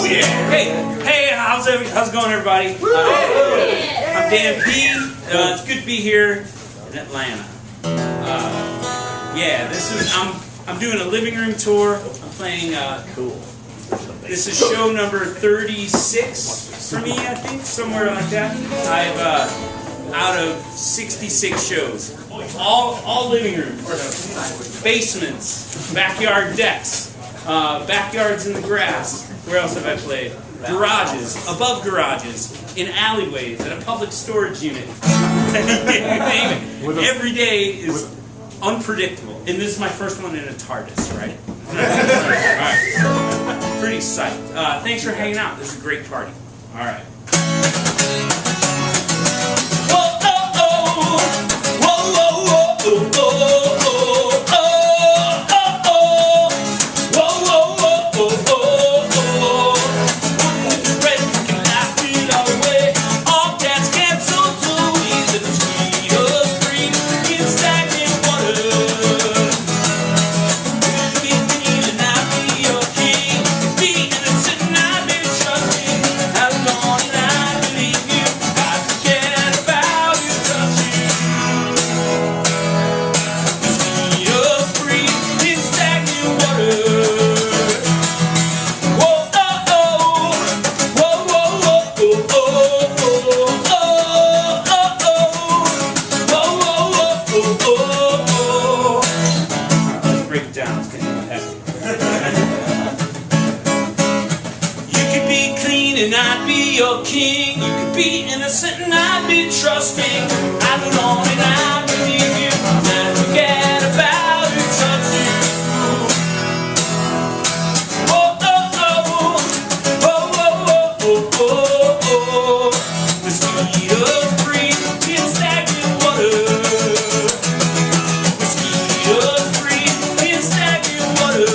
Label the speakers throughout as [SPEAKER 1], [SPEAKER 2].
[SPEAKER 1] Oh yeah! Hey, how's it going, everybody? I'm Dan P. It's good to be here in Atlanta. Yeah, I'm doing a living room tour. I'm playing. Cool. This is show number 36 for me, I think, somewhere like that. I've out of 66 shows, all living rooms, basements, backyard decks. Backyards in the grass. Where else have I played? Garages, above garages, in alleyways, at a public storage unit. Every day is unpredictable. And this is my first one in a TARDIS, right? Alright. Pretty psyched. Thanks for hanging out. This is a great party. Alright. Whoa, oh, oh. Whoa, whoa, whoa, oh, oh. And I'd be your king. You could be innocent and I'd be trusting. I don't know and I believe you. Never forget about who touched you. Oh, oh, oh, oh, oh, oh, oh, oh, oh. The mosquitoes breathe in stagnant water. Mosquitoes breathe in stagnant water.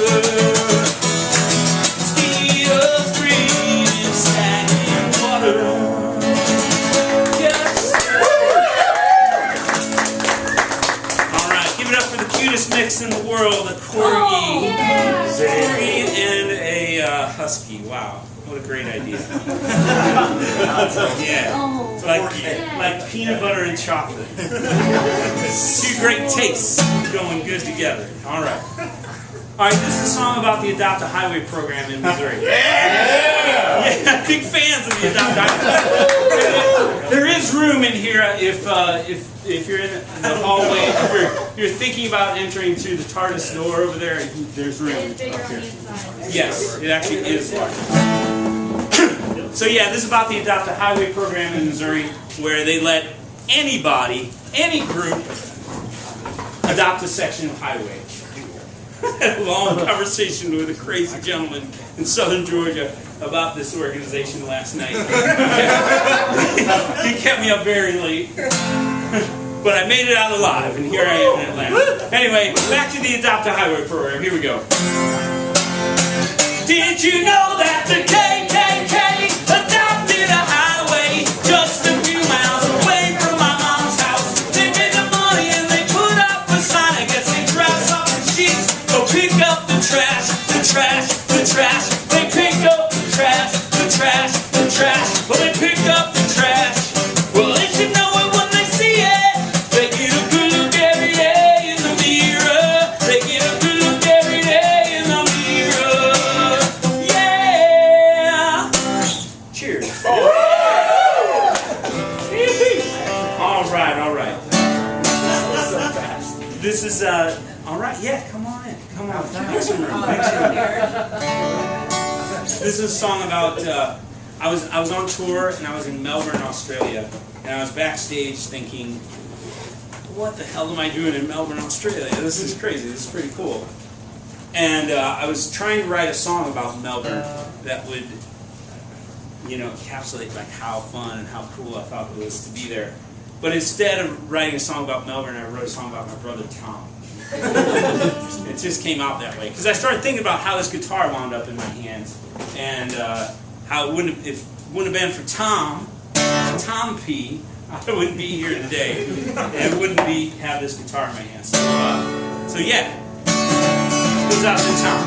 [SPEAKER 1] Mix in the world, a corgi, and a husky. Wow, what a great idea! Yeah, like peanut butter and chocolate. Two great tastes going good together. All right. This is a song about the Adopt a Highway program in Missouri. Yeah, big fans of the Adopt a Highway. There is room in here if you're in the hallway, if you're thinking about entering through the TARDIS door over there, there's room up here. Yes, it actually is large. So yeah, this is about the Adopt a Highway program in Missouri, where they let anybody, any group, adopt a section of highway. Had a long conversation with a crazy gentleman in southern Georgia about this organization last night. He kept me up very late. But I made it out alive, and here I am in Atlanta. Anyway, back to the Adopt a Highway program. Here we go. Did you know that the KKK adopted a highway just a few miles away from my mom's house? They made the money and they put up a sign. I guess they dress up the sheets. Go pick up the trash, the trash, the trash. They pick up the trash, the trash, the trash. Well, they pick up the trash. Well, they should know it when they see it. They get a good look every day in the mirror. They get a good look every day in the mirror. Yeah. Cheers. All right, all right. This is all right. Yeah, come on in. Come on. Make some room. Make some room. This is a song about. I was on tour and I was in Melbourne, Australia, and I was backstage thinking, what the hell am I doing in Melbourne, Australia? This is crazy. This is pretty cool. And I was trying to write a song about Melbourne that would, encapsulate like how fun and how cool I thought it was to be there. But instead of writing a song about Melbourne, I wrote a song about my brother Tom. It just came out that way because I started thinking about how this guitar wound up in my hands, and how it wouldn't have been for Tom P, I wouldn't be here today, and wouldn't have this guitar in my hands. So yeah, goes out to Tom.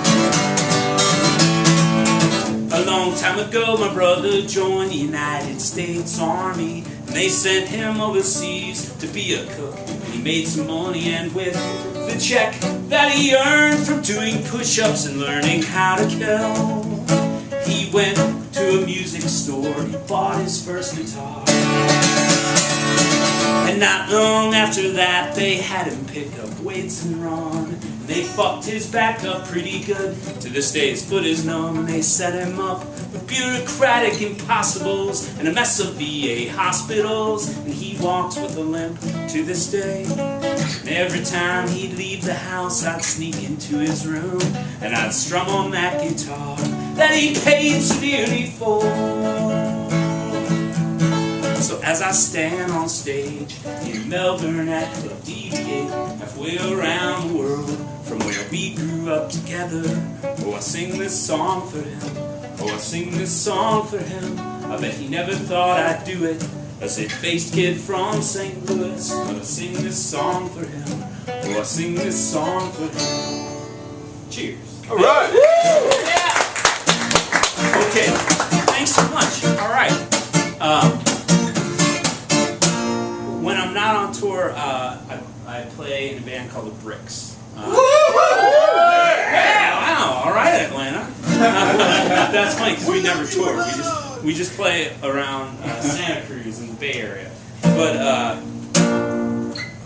[SPEAKER 1] A long long time ago, my brother joined the United States Army, and they sent him overseas to be a cook. And he made some money, and with the check that he earned from doing push-ups and learning how to kill, he went to a music store and he bought his first guitar. And not long after that, they had him pick up weights and run. They fucked his back up pretty good. To this day his foot is numb. They set him up with bureaucratic impossibles and a mess of VA hospitals. And he walks with a limp to this day. And every time he'd leave the house, I'd sneak into his room and I'd strum on that guitar that he paid so dearly for. So as I stand on stage in Melbourne at Club DVA, halfway around the world from where we grew up together, oh, I sing this song for him, oh, I sing this song for him. I bet he never thought I'd do it, a sit-faced kid from St. Louis, but I sing this song for him, oh, I sing this song for him. Cheers.
[SPEAKER 2] All right.
[SPEAKER 1] Yeah. Okay, thanks so much. All right. When I'm not on tour, I play in a band called the Bricks. Yeah, wow, all right, Atlanta. That's funny because we never tour. We just play around Santa Cruz in the Bay Area. But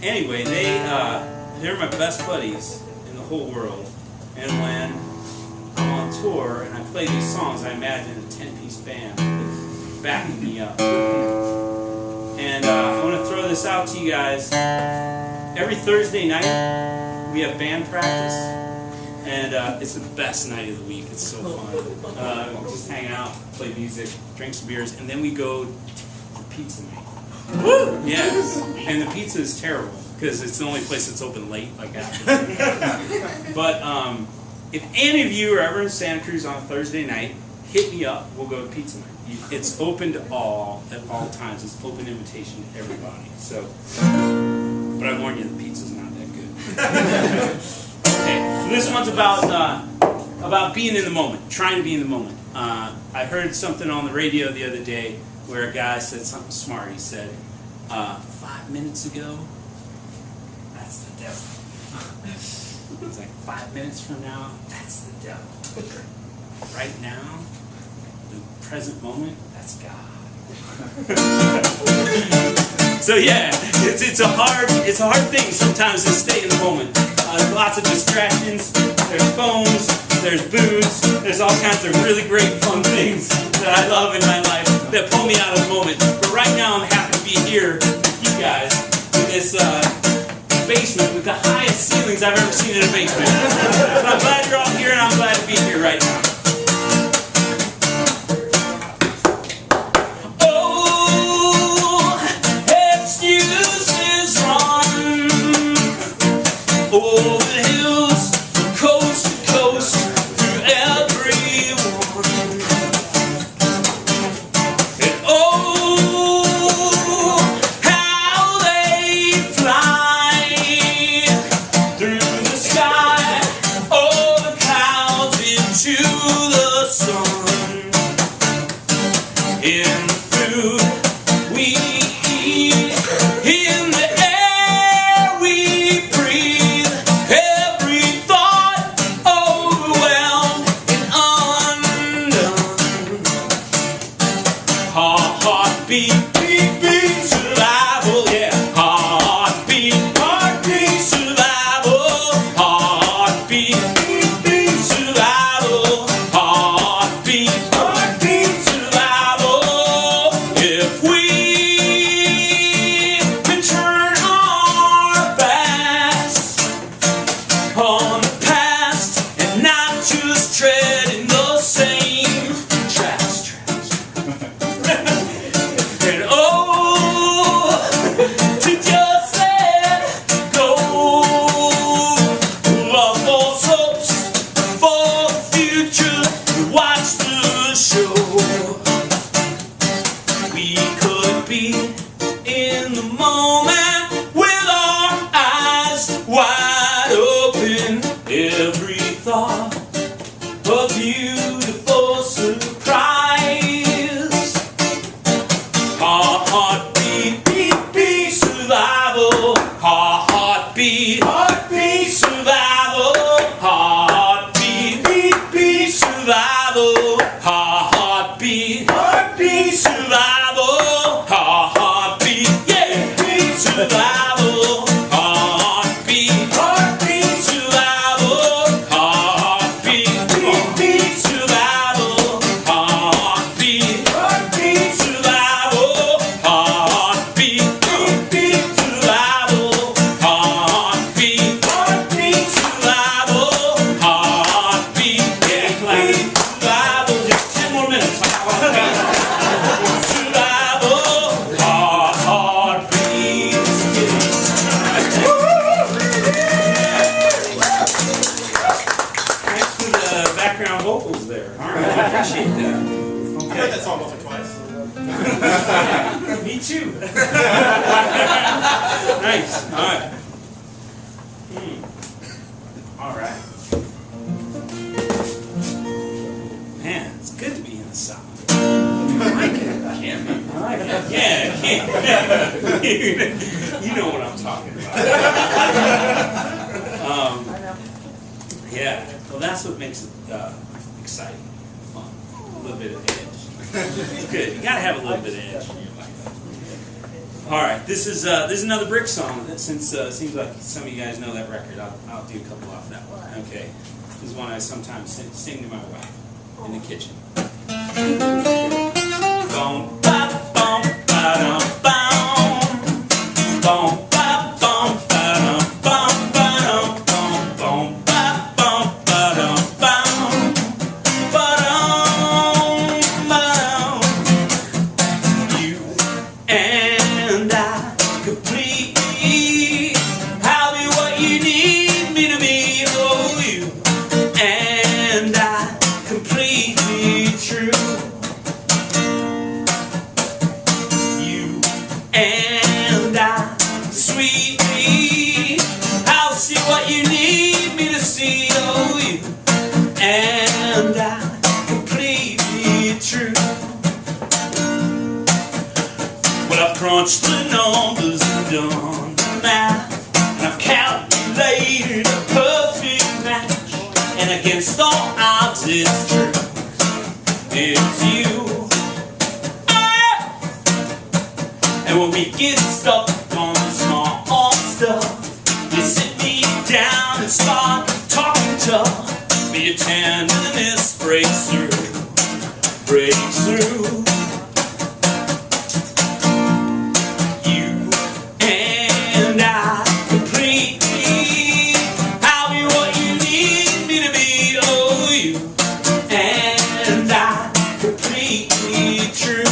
[SPEAKER 1] anyway, they're my best buddies in the whole world. And when I'm on tour and I play these songs, I imagine a 10-piece band backing me up. And I want to throw this out to you guys. Every Thursday night, we have band practice. And it's the best night of the week. It's so fun. We just hang out, play music, drink some beers, and then we go to pizza night. Woo! Yes. And the pizza is terrible, because it's the only place that's open late, like after. But if any of you are ever in Santa Cruz on a Thursday night, hit me up. We'll go to pizza night. It's open to all at all times. It's open invitation to everybody. So, but I warn you, the pizza's not that good. Okay, so this one's about being in the moment, trying to be in the moment. I heard something on the radio the other day where a guy said something smart. He said, 5 minutes ago, that's the devil. It's like 5 minutes from now, that's the devil. Right now, the present moment, that's God. So yeah, it's a hard thing sometimes to stay in the moment. There's lots of distractions. There's phones. There's booze. There's all kinds of really great fun things that I love in my life that pull me out of the moment. But right now, I'm happy to be here with you guys in this basement with the highest ceilings I've ever seen in a basement. So I'm glad you're all here, and I'm glad to be here right now. Over the hills, from coast to coast, through everyone. And oh, how they fly through the sky, over clouds into the sun. In the food we eat, in the air we breathe. Heartbeat, beat, beat, survival, yeah. Heartbeat, heartbeat, survival. Heartbeat, beat, beat, survival. Heartbeat, heartbeat, survival. If we can turn our backs on the past and not just tread in the same tracks. And oh, to just let go, love false hopes for the future, watch the show. We could be in the moment with our eyes wide open, every thought a beautiful surprise. survival, heartbeat, heartbeat, survival, heartbeat, yeah, survival, heartbeat, heartbeat, survival, heartbeat, heartbeat, survival, heartbeat, heartbeat, survival, heartbeat, heartbeat, survival, heartbeat, heartbeat, survival, heartbeat, yeah, survival, just 10 more minutes. Survival, heartbeat. Thanks for the background vocals there. All right, I appreciate that.
[SPEAKER 2] I
[SPEAKER 1] Okay.
[SPEAKER 2] heard that song once or twice.
[SPEAKER 1] Me too. Nice. All right. All right. Man, it's good to be in the South. I like it. Can't be. I like it. Yeah, you know what I'm talking about. Yeah. Well, that's what makes it exciting, fun, a little bit of edge. It's good. You gotta have a little bit of edge in your life. All right. This is another Brick song. Since seems like some of you guys know that record, I'll do a couple off that one. Okay. This is one I sometimes sing to my wife in the kitchen. Boom, ba, boom, ba, dum, boom. Boom, ba, boom, ba, dum, boom, ba, dum, boom, boom, ba, boom, ba, dum, boom. Ba, dum, ba, dum. You and I completely, I'll be what you need me to be. Oh, you and I completely true. You and I sweetly, I'll see what you need me to see. Oh, you and I completely true. Well, I've crunched the numbers and done the math, and I've calculated a perfect match, and against all odds it's true. It's you. And when we get stuck on the small stuff, you sit me down and start talking tough. But your tenderness breaks through, breaks through. You and I completely, I'll be what you need me to be. Oh, you and I completely true.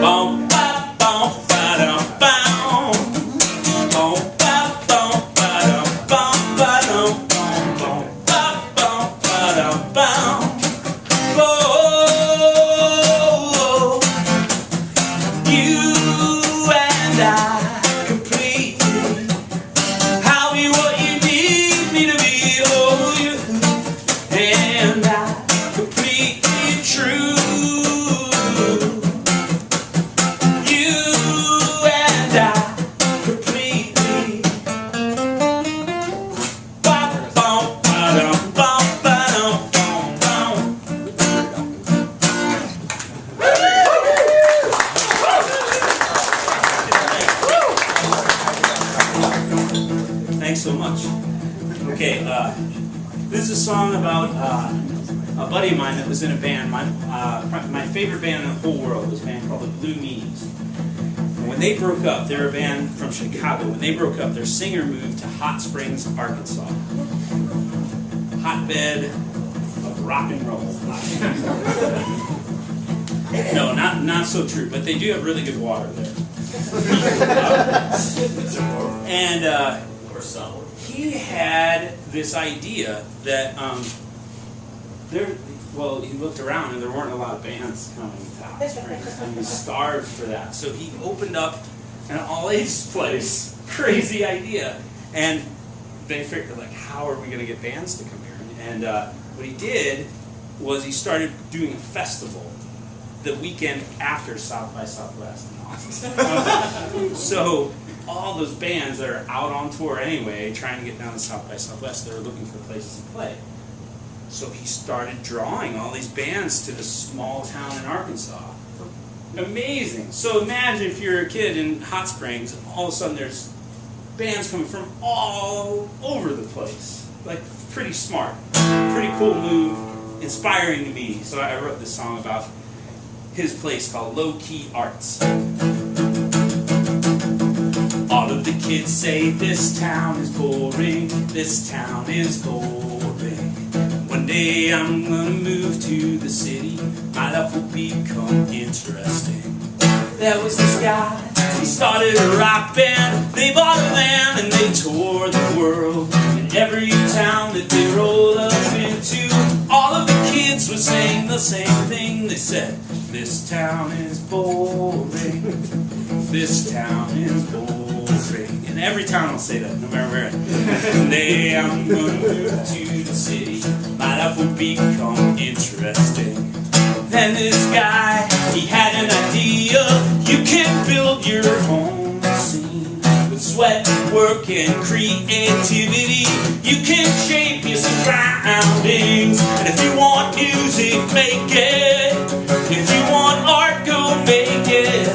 [SPEAKER 1] Boom, ba, boom, ba, dum, boom. Boom, ba, boom, ba, dum, boom, ba, dum, boom, boom, ba, boom, ba, dum, boom. Oh, you and I completely, I'll be what you need me to be. Oh, you and I completely true. You and I completely. Ba, boom, ba, dum, boom, ba, dum, boom, boom. Thanks so much. Okay, this is a song about a buddy of mine that was in a band. My favorite band in the whole world was a band called the Blue Meanies. And when they broke up, they're a band from Chicago. When they broke up, their singer moved to Hot Springs, Arkansas. Hotbed of rock and roll. No, not so true, but they do have really good water there. And he had this idea that he looked around and there weren't a lot of bands coming to Hot Springs, and he starved for that. So he opened up an all-ages place. Crazy idea. And they figured, like, how are we going to get bands to come here? And what he did was he started doing a festival the weekend after South by Southwest in Austin. So all those bands that are out on tour anyway, trying to get down to South by Southwest, they're looking for places to play. So he started drawing all these bands to this small town in Arkansas. Amazing. So imagine if you're a kid in Hot Springs, and all of a sudden there's bands coming from all over the place. Like, pretty smart. Pretty cool move. Inspiring to me. So I wrote this song about his place called Low Key Arts. All of the kids say this town is boring, this town is boring. One day I'm gonna move to the city, my life will become interesting. There was this guy, he started a rock band, they bought a land and they toured the world. In every town that they rolled up into, all of the kids would sing the same thing. They said, this town is boring, this town is boring. And every town will say that, no matter where. One day I'm gonna move to the city, my life will become interesting. Then this guy, he had an idea. You can build your own scene with sweat, work, and creativity. You can shape your surroundings. And if you want music, make it. If you want art, go make it.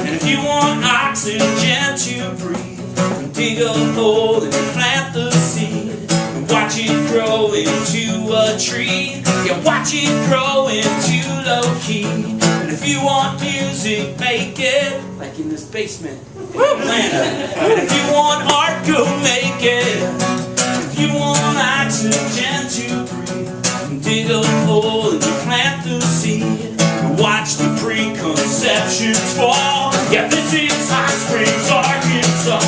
[SPEAKER 1] And if you want oxygen to breathe, dig a hole and plant the seed. And watch it grow into a tree. Yeah, watch it grow into low key. And if you want music, make it. Like in this basement in Atlanta. And if you want art, go make it. If you want oxygen to breathe, dig a hole and you plant the seed. And watch the preconceptions fall. Yeah, this is Hot Springs, Arkansas.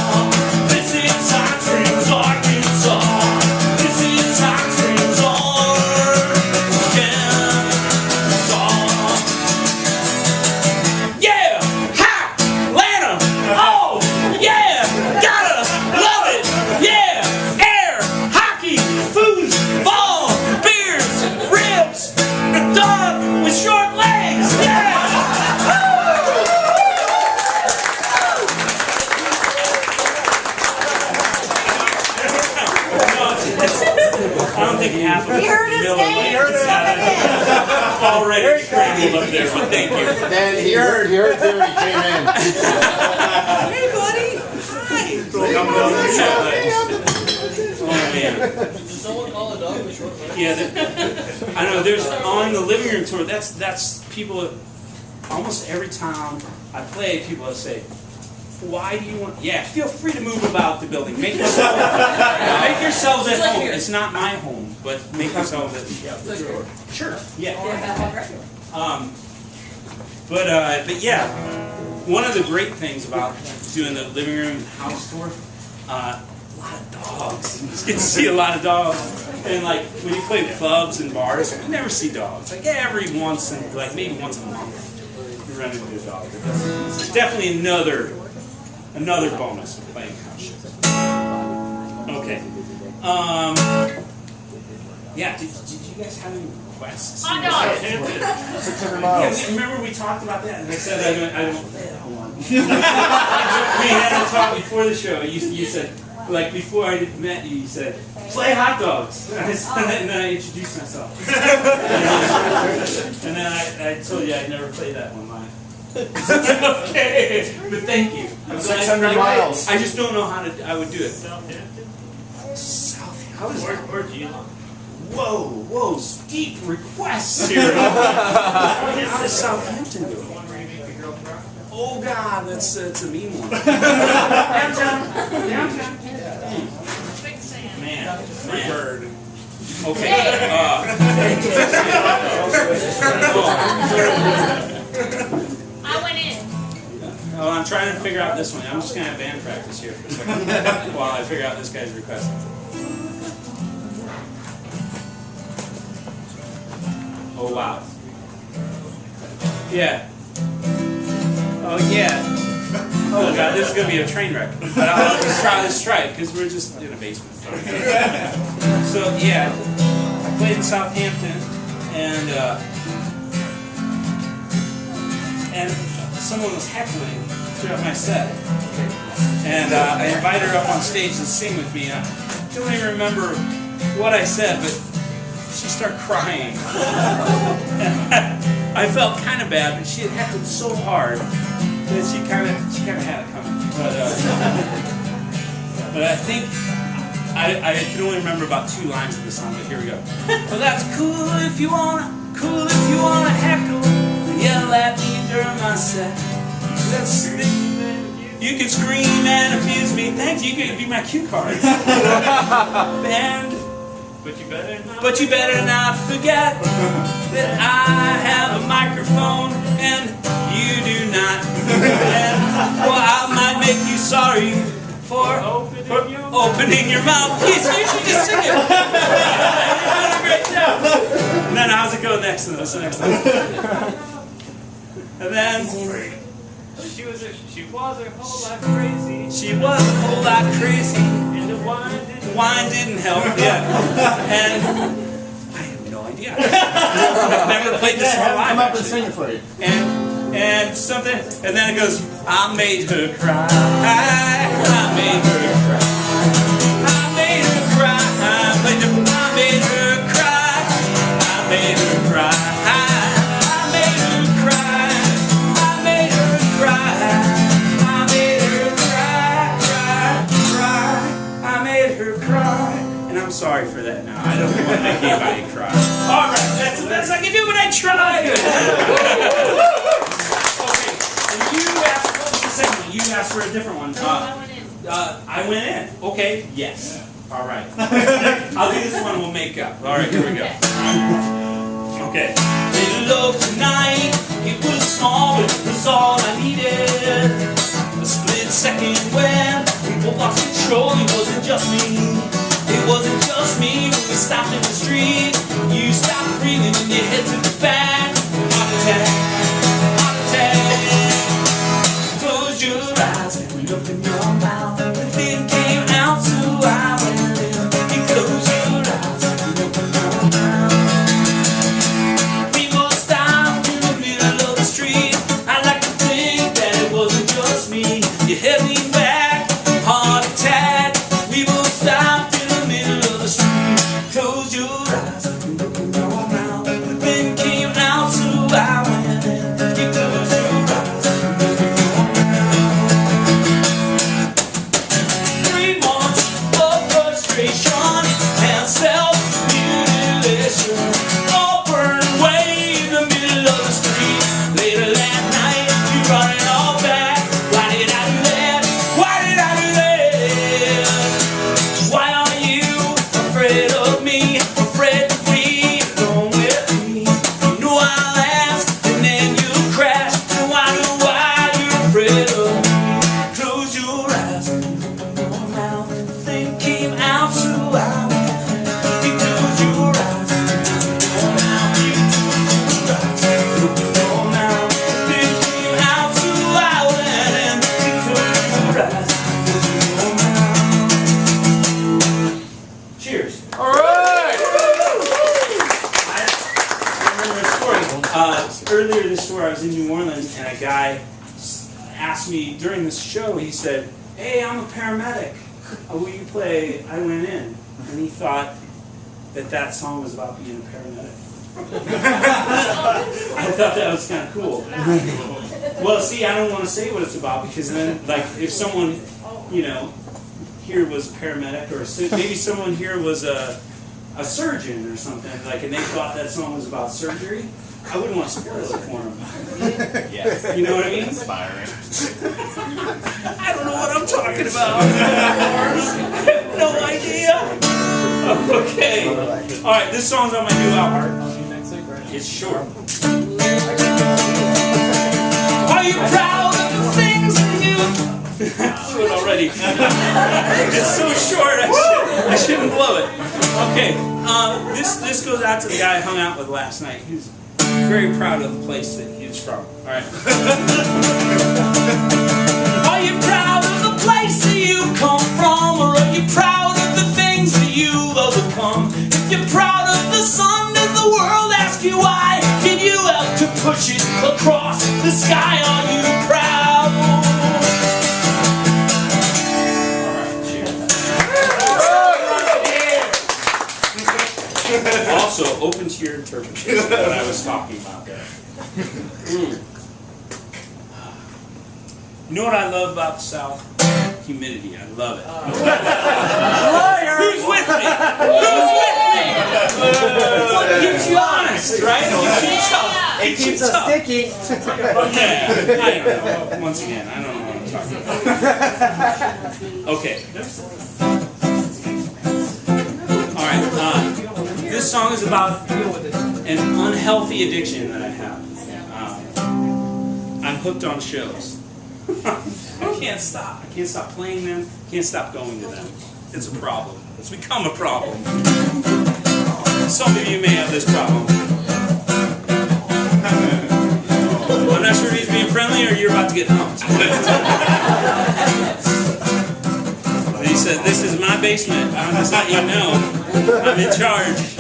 [SPEAKER 1] This is Hot Springs, Arkansas. This is Hot Springs, Arkansas. Yeah, hot Atlanta. Oh, yeah, gotta love it. Yeah, air, hockey, food, ball, beers, ribs, a dog with short legs. Yeah. I don't think half of us already scrambled up there, but thank you.
[SPEAKER 2] Dan, he heard you when he came in.
[SPEAKER 3] Hey, buddy. Hi.
[SPEAKER 1] Oh, man.
[SPEAKER 4] Did someone call a dog with short legs?
[SPEAKER 1] Yeah, I know. There's on the living room tour. That's people. Almost every time I play, people will say, "Why do you want?" Yeah, feel free to move about the building. Make yourselves at home. It's not my home, but make yourselves at home. Sure. Yeah. But yeah, one of the great things about doing the living room and house tour, a lot of dogs. You just get to see a lot of dogs. And like when you play clubs and bars, you never see dogs. Like every once in, like maybe once a month, you run into a dog. It's definitely another bonus of playing house shows. Okay. Yeah. Did you guys have any requests?
[SPEAKER 3] I know.
[SPEAKER 2] 600 miles.
[SPEAKER 1] Yeah, remember we talked about that, and I said I don't play that one. We had a talk before the show. You said, like before I met you, you said, play hot dogs. And then I introduced myself. And then I told you I'd never play that one live. Okay, but thank you.
[SPEAKER 2] 600 miles.
[SPEAKER 1] I just don't know how I would do it.
[SPEAKER 5] Southampton.
[SPEAKER 1] How is that?
[SPEAKER 5] Where do you live?
[SPEAKER 1] Whoa, steep requests here. How does Southampton go?
[SPEAKER 5] One where you make the girl cry?
[SPEAKER 1] Oh God, that's a mean one. Downtown. Man. Bird. Okay.
[SPEAKER 3] I went in.
[SPEAKER 1] Oh, I'm trying to figure out this one. I'm just gonna have band practice here for a second while I figure out this guy's request. Oh wow. Yeah. Oh yeah. Oh God, this is gonna be a train wreck. But I'll just try it because we're just in a basement. So yeah, I played in Southampton, and someone was heckling throughout my set. And I invited her up on stage to sing with me. I don't even remember what I said, but she started crying. I felt kind of bad, but she had heckled so hard that she kind of had it coming. But I think I can only remember about 2 lines of the song. But here we go. Well, that's cool if you wanna heckle, yell at me during my set. You can scream and abuse me. Thanks, you can be my cue card. But you better not forget that I have a microphone and you do not. And, well, I might make you sorry for opening your mouth. You should just sing it. You're doing a great job. And then how's it go next? What's the next one? And then
[SPEAKER 5] she was a whole lot crazy.
[SPEAKER 1] She was a whole lot crazy.
[SPEAKER 5] And the
[SPEAKER 1] wine didn't help. Yeah. And I have no idea. I've never played this song live.
[SPEAKER 2] Come up and sing it for you.
[SPEAKER 1] And something, and then it goes, I made her cry. I made her cry. I made her cry. I made her cry. I made her cry. I made her cry. I made her cry. I made her cry. Cry. I made her cry. And I'm sorry for that now. I don't want to make anybody cry. All right, that's the best I can do, but I tried. You asked for a different one. I went in. Okay, yes. All right. I'll do this one, we'll make up. All right, here we go. Okay. Little love tonight, it was small, but it was all I needed. A split second when we both lost control, it wasn't just me. It wasn't just me when we stopped in the street. You stopped breathing and your head to the back. Heart attack. Heart attack. Close your eyes and open your mouth. The thing came out, so I went in. You close your eyes and open your mouth. People stopped in the middle of the street. I like to think that it wasn't just me. You held me back, heart attack. We both stopped in the middle of the street. Close your eyes and open your mouth. The thing came out, so I went in. You close your eyes. Self-mutilation all burned away in the middle of the street. Later that night, you brought it all back. Why did I do that? Why did I do that? Why are you afraid of me? Afraid to be alone with me? You know I'll ask and then you'll crash. So I know why you're afraid of me. Close your eyes and open your mouth. The thing came out, so I earlier this tour, I was in New Orleans, and a guy asked me during this show, he said, hey, I'm a paramedic. Will you play I Went In? And he thought that song was about being a paramedic. I thought that was kind of cool. Well, see, I don't want to say what it's about, because then, like, if someone, here was a paramedic, or maybe someone here was a surgeon or something, like, and they thought that song was about surgery, I wouldn't want to spoil it for them.
[SPEAKER 2] Yes.
[SPEAKER 1] You know what I mean?
[SPEAKER 2] Inspiring.
[SPEAKER 1] I don't know what I'm talking about. I have no idea. Okay. All right, this song's on my new album. It's short. Are you proud of the things that you do it already? It's so short, I shouldn't blow it. Okay, this goes out to the guy I hung out with last night. He's very proud of the place that he was from. All right. Are you proud of the place that you come from, or are you proud of the things that you've overcome? If you're proud of the sun, does the world ask you why? Can you help to push it across the sky? Are you proud? Also, open to your interpretation of what I was talking about there. You know what I love about the South? Humidity. I love it. Who's with me? Who's with me? It keeps you honest, right? It keeps you tough.
[SPEAKER 2] It keeps us sticky.
[SPEAKER 1] Okay. I don't know. Once again, I don't know what I'm talking about. Okay. All right. This song is about an unhealthy addiction that I have. I'm hooked on shows. I can't stop. I can't stop playing them. Can't stop going to them. It's a problem. It's become a problem. Some of you may have this problem. I'm not sure if he's being friendly or you're about to get humped. He said, "This is my basement. I'm just letting you know. I'm in charge."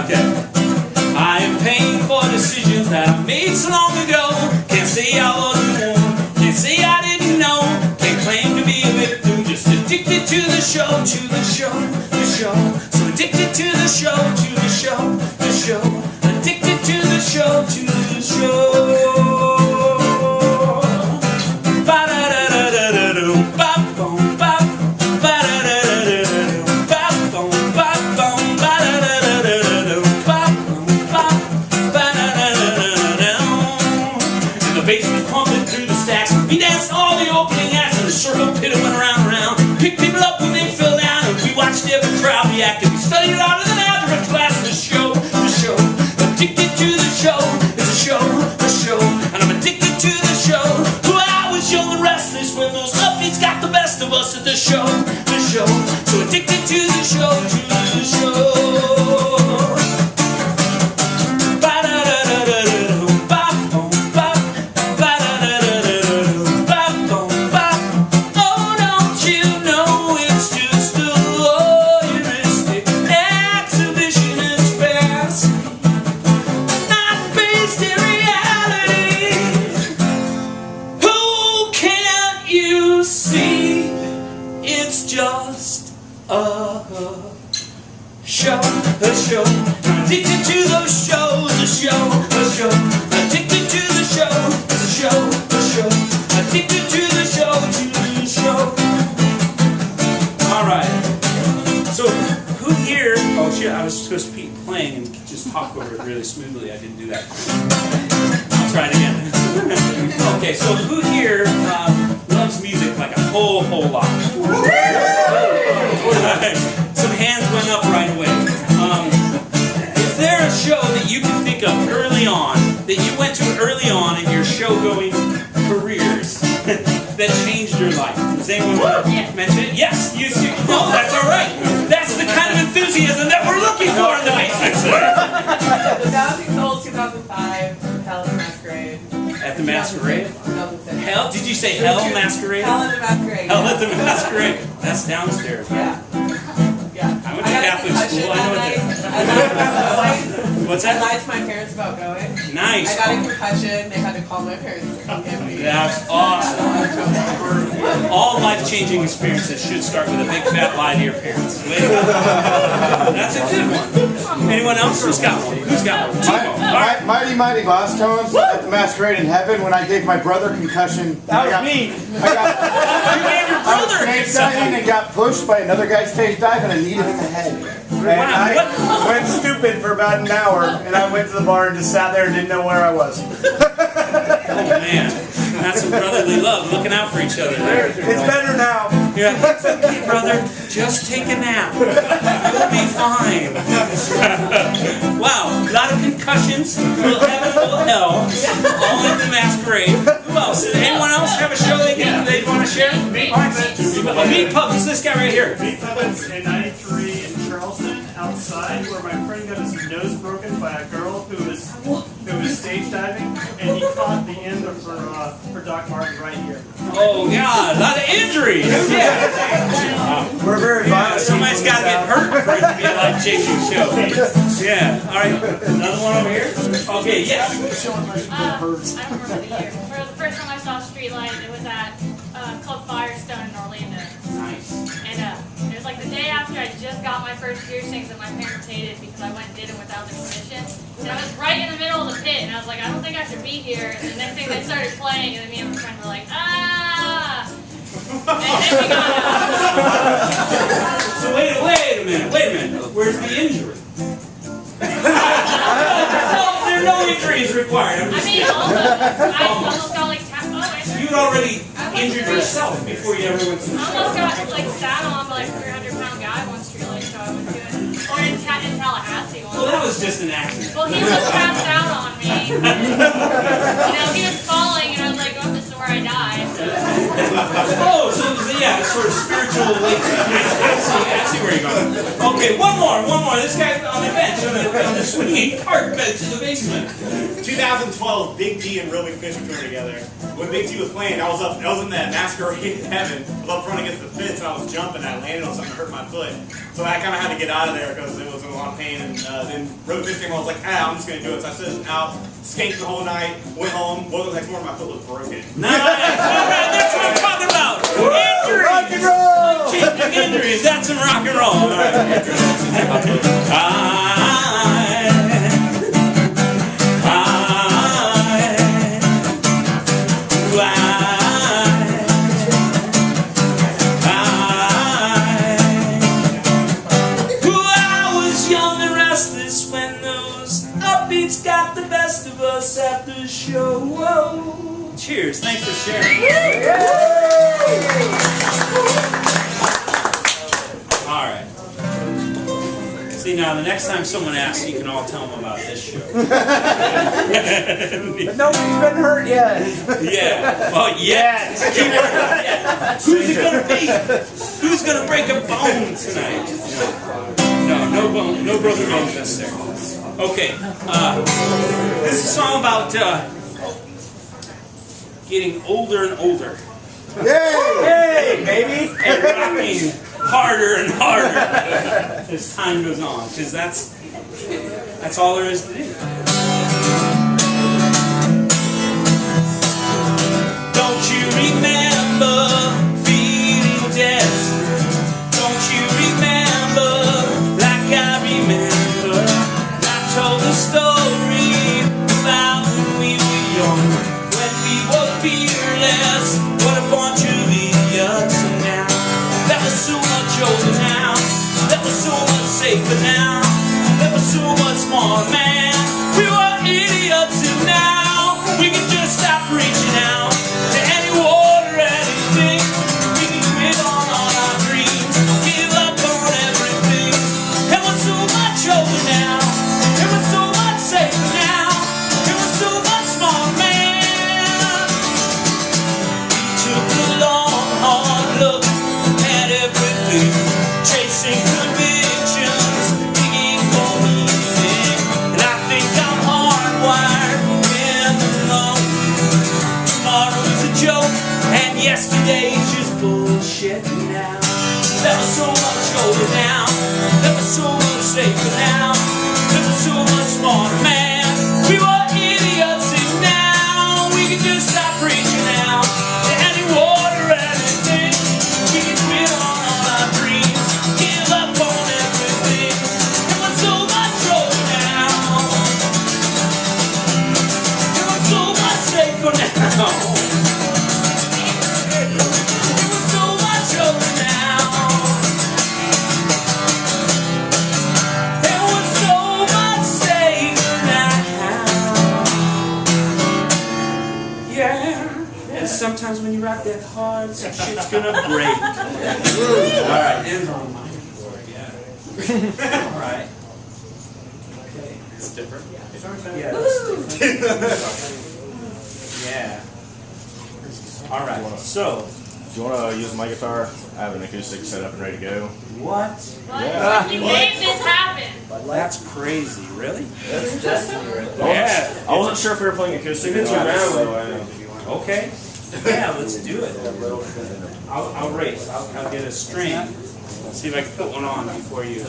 [SPEAKER 1] Okay. I am paying for decisions that I made so long ago. Can't say I wasn't warned. Can't say I didn't know. Can't claim to be a victim. Just addicted to the show, to the show, the show. So addicted to the show, to the show, the show. Addicted to the show, to the show. We danced all the opening acts in the circle pit and went round and round. Picked people up when they fell down, and we watched every crowd react. And we studied out of the algebra class. The show, the show. Addicted to the show. It's a show, the show. And I'm addicted to the show. Well, I was young and restless when those upbeats got the best of us at the show, the show. So addicted to the show, to the show. The show, addicted to those shows, the show, the show, addicted to the show, the show, the show, addicted to the show, to the show. All right. So who here? Oh shit! I was supposed to be playing and just talk over it really smoothly. I didn't do that. I'll try it again. Okay. So who here loves music like a whole lot? Some hands went up right away. Is there a show that you can think of early on, that you went to early on in your show-going careers that changed your life? Does anyone want to mention it? Yes, you see. No, that's all right. That's the kind of enthusiasm that we're looking for in the basement.
[SPEAKER 6] The Thousand Souls 2005, Hell in the Masquerade.
[SPEAKER 1] At the Masquerade?
[SPEAKER 6] 2006.
[SPEAKER 1] Hell? Did you say Hell Masquerade?
[SPEAKER 6] Hell in the Masquerade.
[SPEAKER 1] Hell at the Masquerade. That's downstairs.
[SPEAKER 6] Yeah.
[SPEAKER 1] I went to Catholic school. I know what What's that?
[SPEAKER 6] I lied to my parents about going.
[SPEAKER 1] Nice.
[SPEAKER 6] I got a concussion. They had to call my parents to come get me.
[SPEAKER 1] That's awesome. All life-changing experiences should start with a big fat lie to your parents. That's a good one. Anyone else? Who's got one? Who's got one?
[SPEAKER 2] Mighty Boss Tones at the Masquerade in Heaven when I gave my brother concussion.
[SPEAKER 1] That was me. You gave your brother
[SPEAKER 2] stage diving and got pushed by another guy stage diving and I needed him in the head. And I went stupid for about an hour, and I went to the bar and just sat there and didn't know where I was.
[SPEAKER 1] Oh man, that's some brotherly love, looking out for each other there.
[SPEAKER 2] It's better now.
[SPEAKER 1] Yeah, it's okay, brother. Just take a nap. You'll be fine. Wow, a lot of concussions, a little heaven, a little hell, all in the Masquerade. Who else? Does anyone else have a show they'd want to share?
[SPEAKER 5] Meat Puppets.
[SPEAKER 1] Meat Puppets, this guy right here.
[SPEAKER 5] Meat Puppets in '93 in Charleston, outside, where my friend got his nose broken by a girl who was stage diving, and he caught the end of her Doc Martin right here.
[SPEAKER 1] Oh God, a lot of injuries.
[SPEAKER 2] We're very violent.
[SPEAKER 1] Somebody's got to get hurt for it to be a life-changing show. Yeah. All right. Another one over here. Okay. Yes.
[SPEAKER 3] I don't remember the year. For the first time I saw Streetlight, it was at Club Firestone in Orlando.
[SPEAKER 1] Nice.
[SPEAKER 3] And it was like the day after after I just got my first piercings that my parents hated because I went and did them without their permission. And I was right in the middle of the pit, and I was like, I don't think I should be here. And the next thing they started playing, and then me and my friend were like, ah! And then we got out.
[SPEAKER 1] So wait a minute. Where's the injury? There are no injuries required. I'm
[SPEAKER 3] I
[SPEAKER 1] just
[SPEAKER 3] mean,
[SPEAKER 1] kidding.
[SPEAKER 3] I almost got like tapped.
[SPEAKER 1] You had already injured yourself before you ever went to the
[SPEAKER 3] I
[SPEAKER 1] show.
[SPEAKER 3] almost got like sat on by like a 300-pound guy one street light show I went to it. Or in Tallahassee once.
[SPEAKER 1] Well, that was just an accident.
[SPEAKER 3] Well, he was passed out on me. You know, he was falling, and I was like, oh, this is where I died.
[SPEAKER 1] Oh, so yeah, sort of spiritual link. I see where you're going. Okay, one more. This guy on the bench, on the swinging park bench in the basement.
[SPEAKER 2] 2012, Big T and Real Big Fish were touring together. When Big T was playing, I was in that masquerade in heaven. I was up front against the fence, and I was jumping, and I landed on something that hurt my foot. So I kind of had to get out of there because it was in a lot of pain. And then Real Big Fish came on, I was like, I'm just going to do it. So I stood out, skated the whole night, went home, woke up the next morning, my foot was broken.
[SPEAKER 1] Nice. All right, that's what I'm talking about. Injuries.
[SPEAKER 2] Rock and roll.
[SPEAKER 1] Unchanging injuries. That's some rock and roll. All right. Upbeats got the best of us at the show. Whoa. Cheers. Thanks for sharing. All right. See, now the next time someone asks, you can all tell them about this show.
[SPEAKER 2] But nobody's been hurt yet.
[SPEAKER 1] Yeah. Well, yeah. Who's it gonna be? Who's gonna break a bone tonight? No broken bones necessary. Okay, this is a song about getting older and older.
[SPEAKER 2] Yay, baby!
[SPEAKER 1] And rocking harder and harder as time goes on, because that's all there is to do. Don't you remember feeling desperate? Don't you remember like I remember? Told the story about when we were young, when we were fearless. What a bunch of idiots now. That was so much older now. That was so much safer now. That was so much smarter, man. We were idiots, and now we can just stop reaching out to anyone or anything. We can quit on all our dreams, give up on everything. And we're so much older now. Chasing convictions, digging for meaning, and I think I'm hardwired in the lung. Tomorrow is a joke, and yesterday's just bullshit now. That was so much older now. That was so much safer now. That was so much smarter, man. We were idiots, and now we can just stop reaching out to any water or anything. We can quit on all our dreams, give up on everything. It was so much older now. It was so much safer now. It was so much older now. It was so much safer now. Yeah. And sometimes when you rock that hard, some shit's gonna break. Alright, ends on mine. Alright. Okay. It's different. Yeah, that's different. Yeah. Alright, so.
[SPEAKER 7] Do you want to use my guitar? I have an acoustic set up and ready to go.
[SPEAKER 1] What?
[SPEAKER 3] What? You made this happen.
[SPEAKER 1] That's crazy, really?
[SPEAKER 7] That's destiny, right?
[SPEAKER 1] Yeah.
[SPEAKER 7] I wasn't sure if we were playing acoustic or not.
[SPEAKER 1] Okay. Yeah, let's do it. I'll race. I'll get a string. See if I can put one on before you.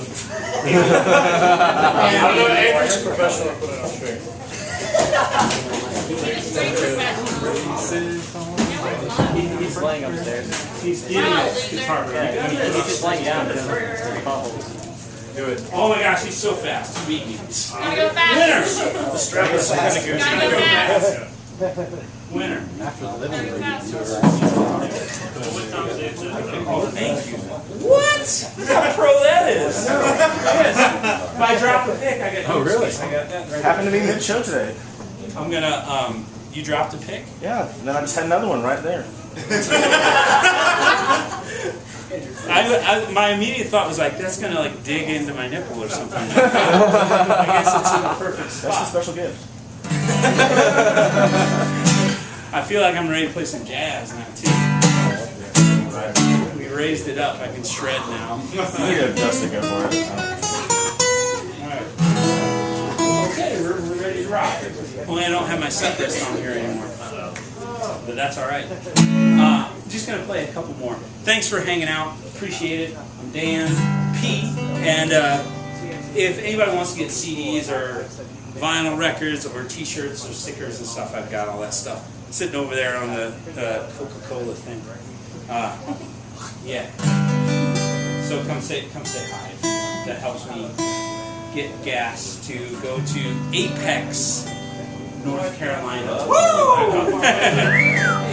[SPEAKER 7] I'm doing Andrew's professional. I'll put it on string.
[SPEAKER 3] He's playing a
[SPEAKER 1] He's getting his guitar ready.
[SPEAKER 4] Just laying down.
[SPEAKER 7] Do it.
[SPEAKER 1] Oh my gosh, he's so fast. He beat me.
[SPEAKER 3] Gotta go fast.
[SPEAKER 7] The strap is kind of good.
[SPEAKER 3] Gotta go fast.
[SPEAKER 1] Winner.
[SPEAKER 3] Gotta go fast.
[SPEAKER 1] Oh, thank you. What? Look how pro that is. Yes. If I drop a pick, I get.
[SPEAKER 7] Oh, really?
[SPEAKER 1] I got that right.
[SPEAKER 7] Happened to be mid-show today.
[SPEAKER 1] I'm gonna. You dropped a pick.
[SPEAKER 7] Yeah, and then I just had another one right there.
[SPEAKER 1] My immediate thought was like, that's gonna like dig into my nipple or something. I guess it's in the perfect
[SPEAKER 7] That's a
[SPEAKER 1] spot.
[SPEAKER 7] special gift.
[SPEAKER 1] I feel like I'm ready to play some jazz now too. We raised it up. I can shred now.
[SPEAKER 7] You need to dust it, go for it.
[SPEAKER 1] Alright. Okay, we're ready to rock. Only I don't have my set list on here anymore. But that's alright. Just going to play a couple more. Thanks for hanging out. Appreciate it. I'm Dan P. And if anybody wants to get CDs or vinyl records or t-shirts or stickers and stuff, I've got all that stuff sitting over there on the Coca-Cola thing. Yeah. So come say hi. That helps me get gas to go to Apex, North Carolina.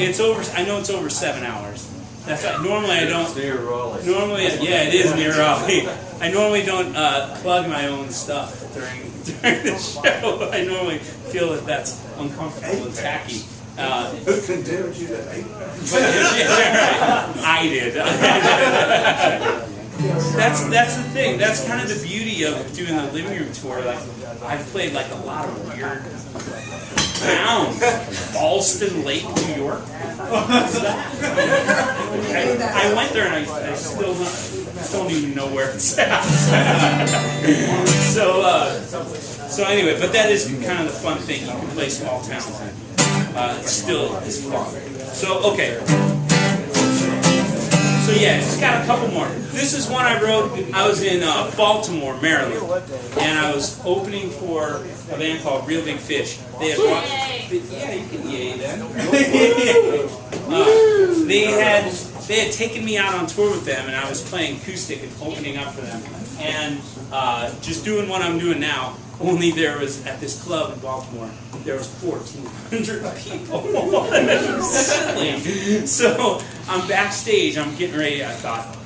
[SPEAKER 1] It's over. I know it's over 7 hours. That's right. Normally I don't. Normally, yeah, it is near Raleigh. I normally don't plug my own stuff during the show. I normally feel that that's uncomfortable and tacky.
[SPEAKER 8] Who condemned you to hate that?
[SPEAKER 1] I did. That's the thing. That's kind of the beauty of doing the living room tour. Like I've played like a lot of weird towns. Ballston Lake, New York. What's that? I went there and I still don't even know where it's at. So anyway, but that is kind of the fun thing. You can play small towns and it still is fun. So okay. So yeah, just got a couple more. This is one I wrote. I was in Baltimore, Maryland, and I was opening for a band called Real Big Fish. They had yeah, you can yay that. They had taken me out on tour with them, and I was playing acoustic and opening up for them, and just doing what I'm doing now. Only there was, at this club in Baltimore, there was 1,400 people. So I'm backstage, I'm getting ready, I thought,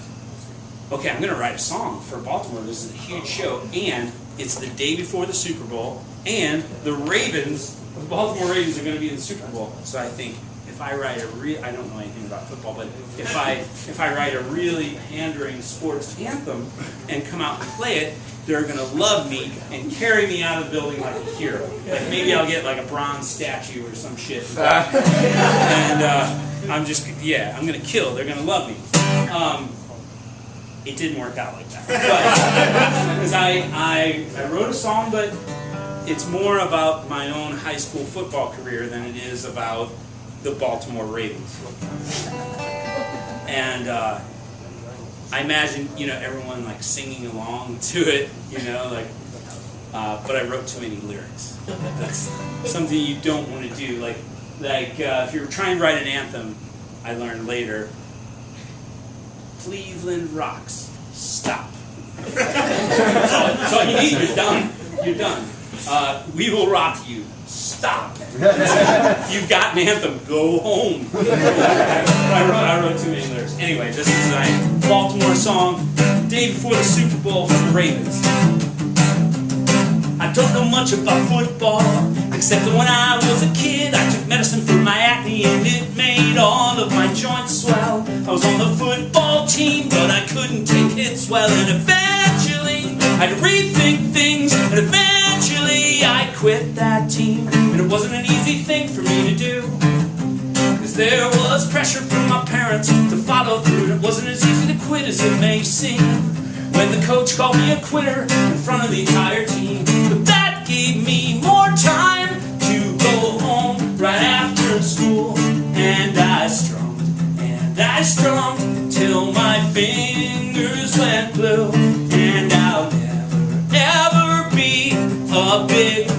[SPEAKER 1] okay, I'm going to write a song for Baltimore. This is a huge show, and it's the day before the Super Bowl, and the Ravens, the Baltimore Ravens are going to be in the Super Bowl. So I think, if I write I don't know anything about football, but if I write a really pandering sports anthem and come out and play it, they're going to love me and carry me out of the building like a hero. Like maybe I'll get like a bronze statue or some shit. And I'm going to kill. They're going to love me. It didn't work out like that. Because I wrote a song, but it's more about my own high school football career than it is about the Baltimore Ravens. And I imagine, everyone like singing along to it, like, but I wrote too many lyrics. That's something you don't want to do. Like if you're trying to write an anthem, I learned later, Cleveland rocks, stop. That's all you need, you're done. You're done. We will rock you, stop. You've got an anthem, go home. I wrote too many lyrics. Anyway, this is a Baltimore song, day before the Super Bowl for the Ravens. I don't know much about football, except that when I was a kid, I took medicine for my acne and it made all of my joints swell. I was on the football team, but I couldn't take hits well, and eventually I had to rethink things, and eventually I quit that team. And it wasn't an easy thing for me to do, because there was pressure from my parents to follow through, and it wasn't as easy to quit as it may seem. When the coach called me a quitter in front of the entire team, but that gave me more time to go home right after school. And I strummed till my fingers went blue. And I'll never be a big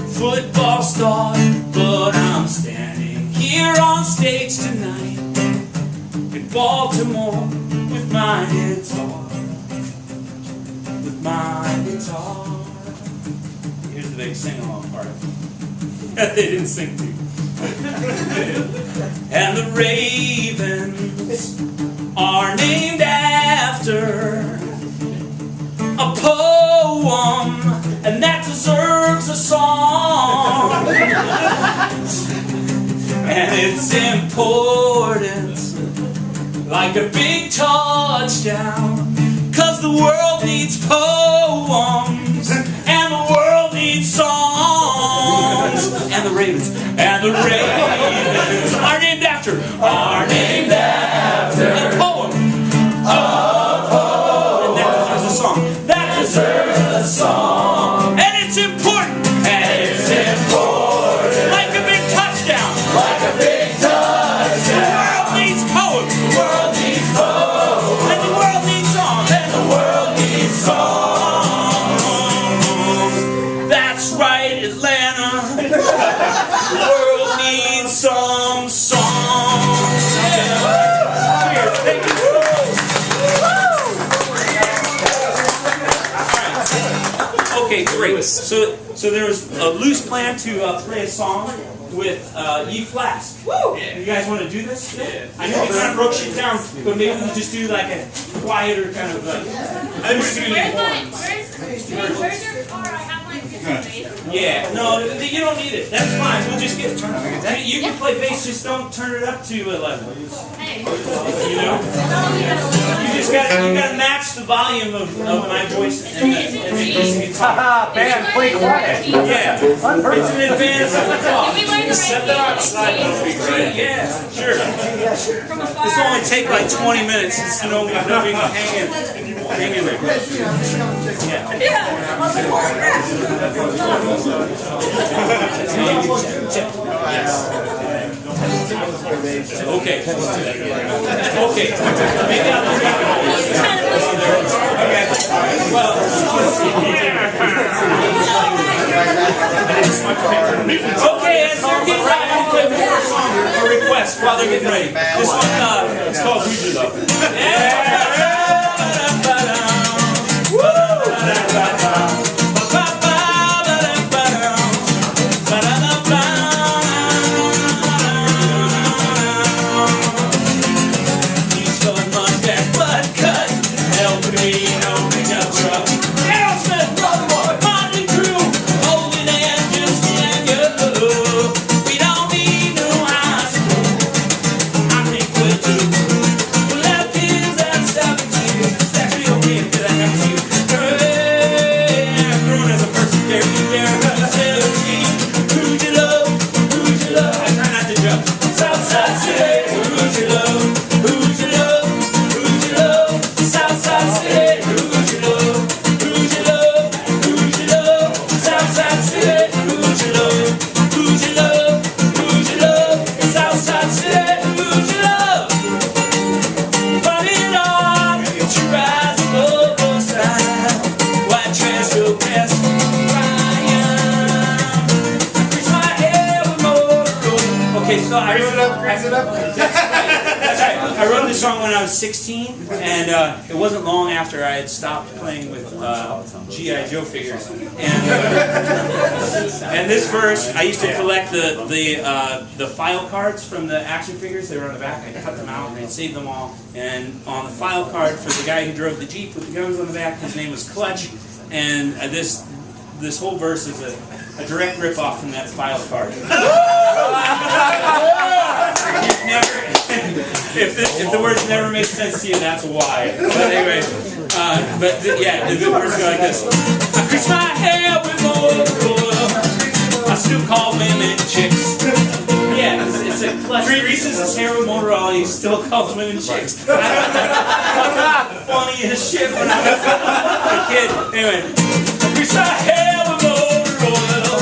[SPEAKER 1] football star, but I'm standing here on stage tonight Baltimore with my guitar. With my guitar. Here's the big sing-along part. They didn't sing to. And the ravens are named after a poem, and that deserves a song. And it's important, like a big touchdown, 'cause the world needs poems, and the world needs songs. And the ravens are named after a poem, and that deserves a song. That deserves a song. And it's important, like a big touchdown, The world needs poems, and the world needs songs, That's right, Atlanta. The world needs some songs. Here, thank you. Okay, great. So there was a loose plan to play a song with E flat. You guys want to do this? Yeah. I know we kind of broke shit down, but maybe we can just do like a quieter kind of like.
[SPEAKER 3] Where's your car? I have my bass.
[SPEAKER 1] Yeah, no, you don't need it. That's fine. We'll just get. You can play bass, just don't turn it up to 11.
[SPEAKER 3] Hey.
[SPEAKER 1] You know, you gotta match the volume of my voice and the guitar.
[SPEAKER 3] Band, play quiet.
[SPEAKER 1] Yeah, it's an advance of the talk.
[SPEAKER 3] Can we learn to
[SPEAKER 1] Set that outside. Yeah, sure.
[SPEAKER 3] From afar.
[SPEAKER 1] This will only take like 20 minutes. It's no big hanging there. Okay. Okay. Maybe I'll just make it over. Okay. Well. Okay, as they're getting ready, I'll play one more song, a request while they're getting ready. This one, it's called Who's Your Love? I wrote this song when I was 16, and it wasn't long after I had stopped playing with G.I. Joe figures. And this verse, I used to collect the file cards from the action figures. They were on the back. I cut them out and I saved them all. And on the file card for the guy who drove the Jeep with the guns on the back, his name was Clutch. And this whole verse is a direct rip-off from that file card. If the words never make sense to you, that's why. But anyway, yeah, the words go like this. I grease my hair with oil. I still call women chicks. Yeah, it's a Clutch greases his hair with motor oil. He still calls women chicks. I thought funny as shit when I was a kid. Anyway, I grease my hair with motor oil.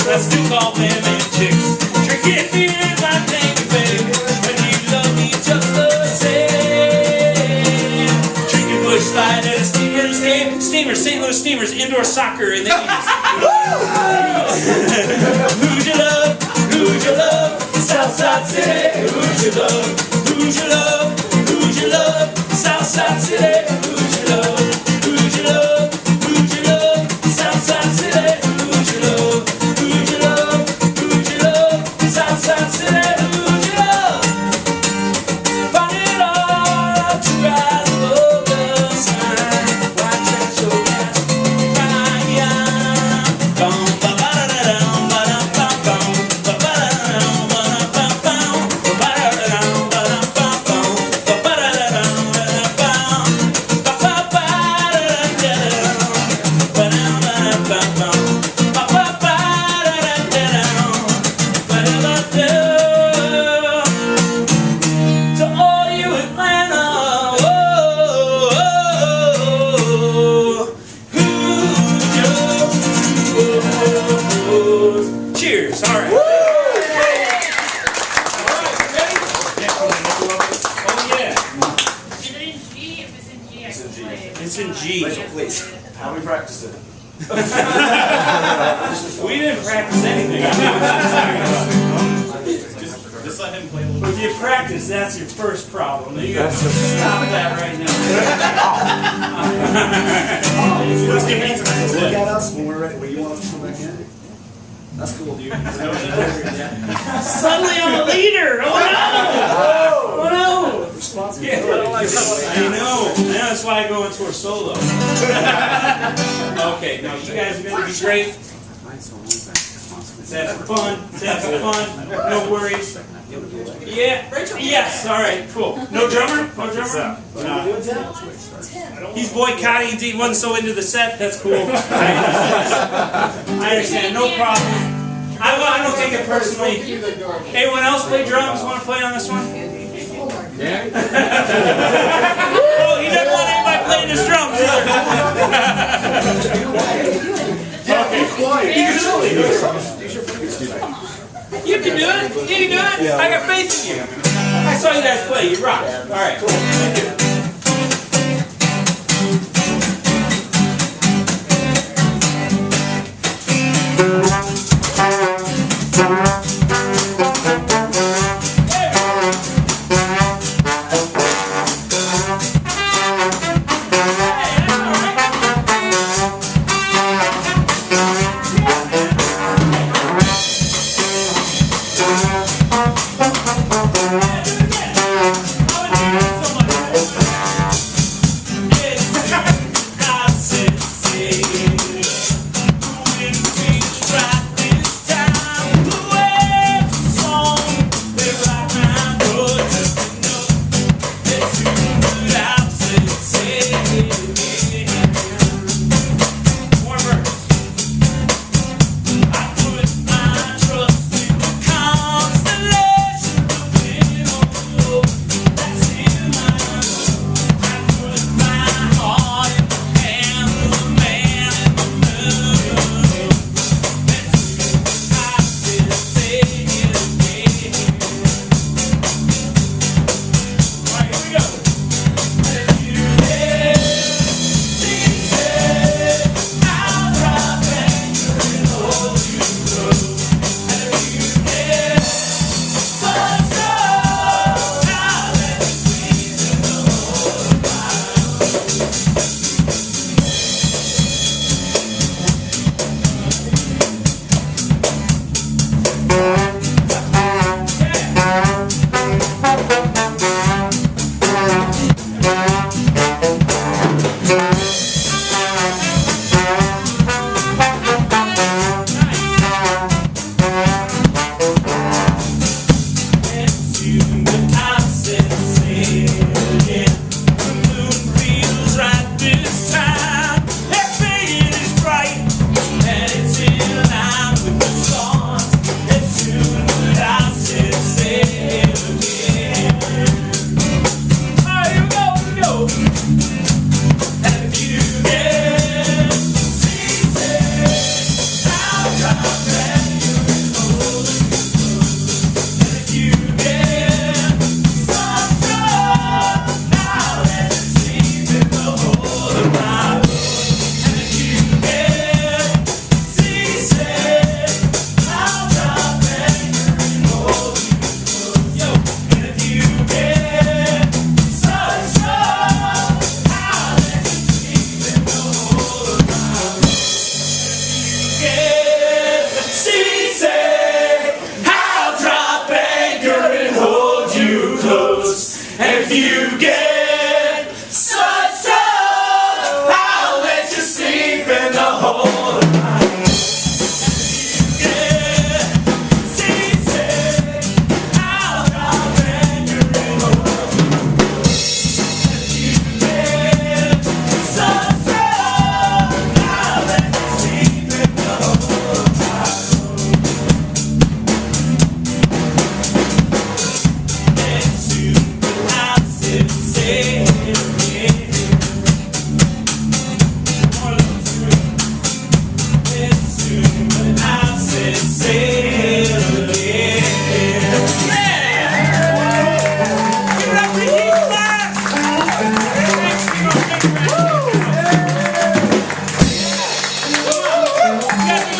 [SPEAKER 1] I still call women chicks. Drinking beer is my thing, baby. But you love me just the same. Drinking Busch Light at a Steamers game. Steamers, St. Louis Steamers, indoor soccer in the 80s. Who'd you love? Who'd you love? Southside City. Who'd you love? Who'd you love? Who'd City, who'd you love? Who'd you love? Who'd you love? South City, who'd you love? Find it all to rise above the sun. White trash your gas, crying. Bum ba ba da da dum ba dum bum bum ba ba da dum ba dum bum bum ba da dum ba dum bum bum ba da dum ba dum bum ba ba ba da da ba dum ba dum bum ba ba ba da da ba da da. To all you Atlanta, cheers, all right. Oh yeah,
[SPEAKER 3] Is it in G? If it's in G, I can play it.
[SPEAKER 1] it's in G.
[SPEAKER 8] Please. How we practice it?
[SPEAKER 1] We didn't practice anything.
[SPEAKER 2] Just let him play a little
[SPEAKER 1] If you practice, that's your first problem. You gotta stop that right now.
[SPEAKER 2] Let's get into this.
[SPEAKER 8] Look at us when we're ready. When you want us to come back in? That's cool, dude.
[SPEAKER 1] Suddenly I'm a leader. Oh no! Oh no!
[SPEAKER 8] Responsibility.
[SPEAKER 1] I know. That's why I go into a solo. Okay, no, you guys are gonna be great. Let's have some fun. Let's have some fun. No worries. Yeah. Yes. All right. Cool. No drummer. No drummer. He's boycotting. He wasn't so into the set. That's cool. I understand. No problem. I don't take it personally. Anyone else play drums? Want to play on this one?
[SPEAKER 8] Yeah.
[SPEAKER 1] Oh, he doesn't want anybody playing his drums either. Okay. You can do it. You can do it. I got faith in you. I saw you guys play. You rock. All right. Cool. Thank you. Right.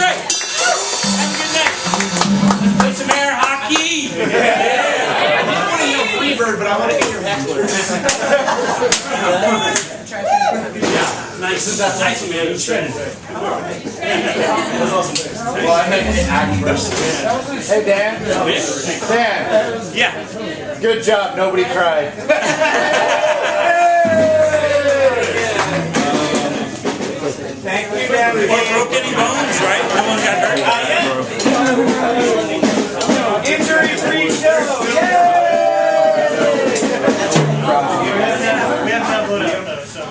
[SPEAKER 1] right. Have a good night. Let's play some air hockey.
[SPEAKER 2] I want to know Freebird, but I want to get your heckler.
[SPEAKER 1] Nice, nice man. You shredded.
[SPEAKER 9] Hey, Dan. Dan.
[SPEAKER 1] Yeah.
[SPEAKER 9] Good job. Nobody cried.
[SPEAKER 2] Thank you, Dan.
[SPEAKER 1] Or broke any bones, right? No one got hurt.
[SPEAKER 2] Injury-free show. Yay!
[SPEAKER 5] We haven't uploaded it though, so.